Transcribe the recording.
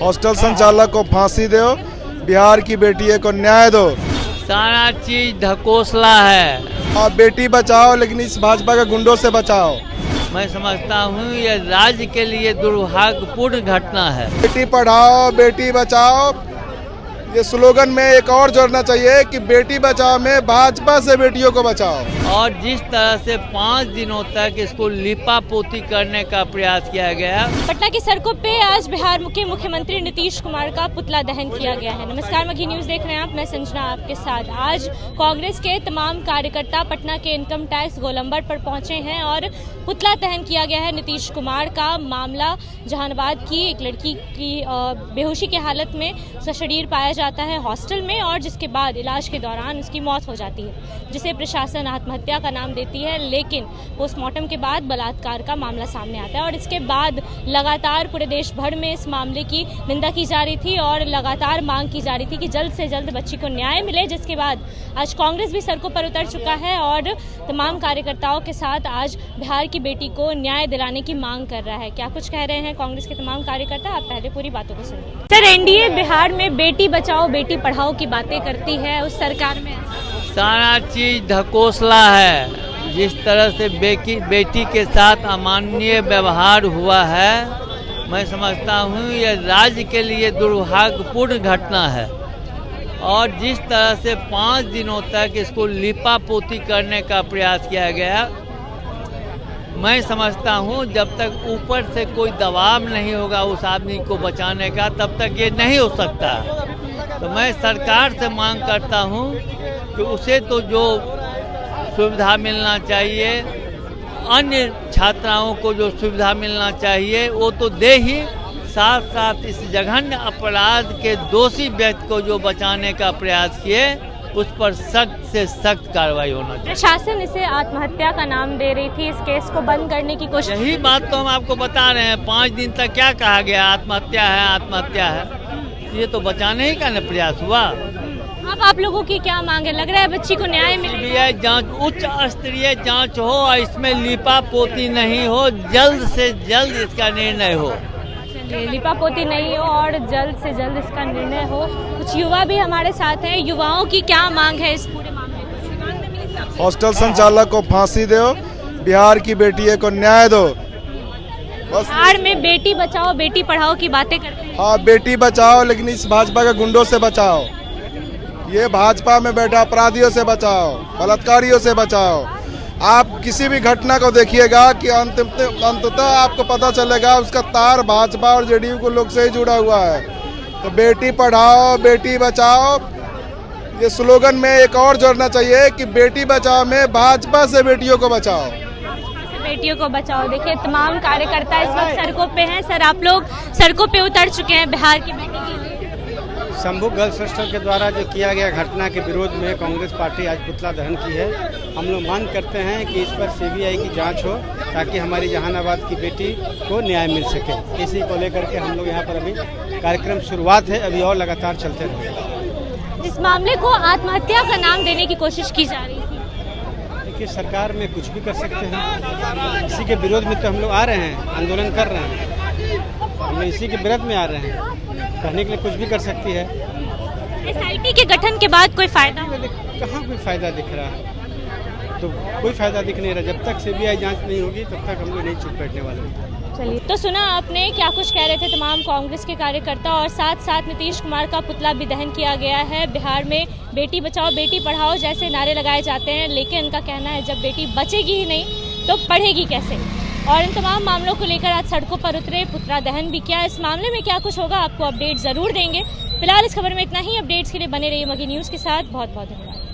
Hostel संचालक को फांसी दो, बिहार की बेटी को न्याय दो। सारा चीज ढकोसला है। और बेटी बचाओ, लेकिन इस भाजपा के गुंडों से बचाओ। मैं समझता हूँ ये राज्य के लिए दुर्भाग्यपूर्ण घटना है। बेटी पढ़ाओ, बेटी बचाओ, ये स्लोगन में एक और जोड़ना चाहिए कि बेटी बचाओ में भाजपा से बेटियों को बचाओ। और जिस तरह से 5 दिनों तक इसको लिपापोती करने का प्रयास किया गया। पटना की सड़कों पे आज बिहार के मुख्यमंत्री नीतीश कुमार का पुतला दहन किया गया है। नमस्कार, मघी न्यूज देख रहे हैं आप, मैं संजना आपके साथ। आज कांग्रेस के तमाम कार्यकर्ता पटना के इनकम टैक्स गोलंबर पर पहुंचे हैं और पुतला दहन किया गया है नीतीश कुमार का। मामला जहानाबाद की एक लड़की की बेहोशी की हालत में उसका शरीर पाया जाता है हॉस्टल में, और जिसके बाद इलाज के दौरान उसकी मौत हो जाती है, जिसे प्रशासन आत्महत्या का नाम देती है। लेकिन पोस्टमार्टम के बाद बलात्कार का मामला सामने आता है और इसके बाद लगातार पूरे देश भर में इस मामले की निंदा की जा रही थी और लगातार मांग की जा रही थी कि जल्द से जल्द बच्ची को न्याय मिले। जिसके बाद आज कांग्रेस भी सड़कों पर उतर चुका है और तमाम कार्यकर्ताओं के साथ आज बिहार की बेटी को न्याय दिलाने की मांग कर रहा है। क्या कुछ कह रहे हैं कांग्रेस के तमाम कार्यकर्ता, आप पहले पूरी बातों को सुनिए। सर, एनडीए बिहार में बेटी बचाओ बेटी पढ़ाओ की बातें करती है, उस सरकार में सारा चीज ढकोसला है। जिस तरह से बेटी के साथ अमानवीय व्यवहार हुआ है, मैं समझता हूँ ये राज्य के लिए दुर्भाग्यपूर्ण घटना है। और जिस तरह से 5 दिनों तक इसको लिपापोती करने का प्रयास किया गया, मैं समझता हूँ जब तक ऊपर से कोई दबाव नहीं होगा उस आदमी को बचाने का, तब तक ये नहीं हो सकता। तो मैं सरकार से मांग करता हूँ कि उसे तो जो सुविधा मिलना चाहिए, अन्य छात्राओं को जो सुविधा मिलना चाहिए वो तो दे ही, साथ साथ इस जघन्य अपराध के दोषी व्यक्ति को जो बचाने का प्रयास किए उस पर सख्त से सख्त कार्रवाई होना चाहिए। प्रशासन इसे आत्महत्या का नाम दे रही थी, इस केस को बंद करने की कोशिश। यही बात तो हम आपको बता रहे हैं। 5 दिन तक क्या कहा गया, आत्महत्या है आत्महत्या है, ये तो बचाने ही का न प्रयास हुआ। अब आप लोगों की क्या मांग है? लग रहा है बच्ची को न्याय मिले। सीबीआई जांच, उच्च स्तरीय जांच हो और इसमें लिपापोती नहीं हो, जल्द से जल्द इसका निर्णय हो। लिपापोती नहीं हो और जल्द से जल्द इसका निर्णय हो। कुछ युवा भी हमारे साथ हैं, युवाओं की क्या मांग है इस पूरे मामले में? हॉस्टल संचालक को फांसी दो, बिहार की बेटी को न्याय दो। बस बिहार में बेटी बचाओ बेटी पढ़ाओ की बातें करते हैं। हाँ, बेटी बचाओ, लेकिन इस भाजपा के गुंडों से बचाओ। ये भाजपा में बैठा अपराधियों से बचाओ, बलात्कारियों से बचाओ। आप किसी भी घटना को देखिएगा कि अंततः आपको पता चलेगा उसका तार भाजपा और जेडीयू को लोग से ही जुड़ा हुआ है। तो बेटी पढ़ाओ बेटी बचाओ, ये स्लोगन में एक और जोड़ना चाहिए कि बेटी बचाओ में भाजपा से बेटियों को बचाओ। बेटियों को बचाओ। देखिए, तमाम कार्यकर्ता इस वक्त सड़कों पे हैं। सर, आप लोग सड़कों पे उतर चुके हैं बिहार की बेटी के लिए। शंभू गर्ल्स हॉस्टल के द्वारा जो किया गया घटना के विरोध में कांग्रेस पार्टी आज पुतला दहन की है। हम लोग मांग करते हैं कि इस पर सीबीआई की जांच हो ताकि हमारी जहानाबाद की बेटी को न्याय मिल सके। इसी को लेकर के हम लोग यहाँ पर अभी कार्यक्रम शुरुआत है, अभी और लगातार चलते रहेंगे। इस मामले को आत्महत्या का नाम देने की कोशिश की जा रही थी। देखिए, सरकार में कुछ भी कर सकते हैं। इसी के विरोध में तो हम लोग आ रहे हैं, आंदोलन कर रहे हैं। हम लोग इसी के विरोध में आ रहे हैं, कहने के लिए कुछ भी कर सकती है। एसआईटी के गठन के बाद कोई फायदा? कहाँ कोई फायदा दिख रहा है? तो कोई फायदा दिख नहीं रहा। जब तक सीबीआई जांच नहीं होगी तब तक हम लोग नहीं चुप बैठने वाले। चलिए, तो सुना आपने क्या कुछ कह रहे थे तमाम कांग्रेस के कार्यकर्ता, और साथ साथ नीतीश कुमार का पुतला भी दहन किया गया है। बिहार में बेटी बचाओ बेटी पढ़ाओ जैसे नारे लगाए जाते हैं, लेकिन उनका कहना है जब बेटी बचेगी ही नहीं तो पढ़ेगी कैसे। और इन तमाम मामलों को लेकर आज सड़कों पर उतरे, पुतला दहन भी किया। इस मामले में क्या कुछ होगा आपको अपडेट जरूर देंगे। फिलहाल इस खबर में इतना ही। अपडेट्स के लिए बने रहिए मघी न्यूज के साथ। बहुत बहुत धन्यवाद।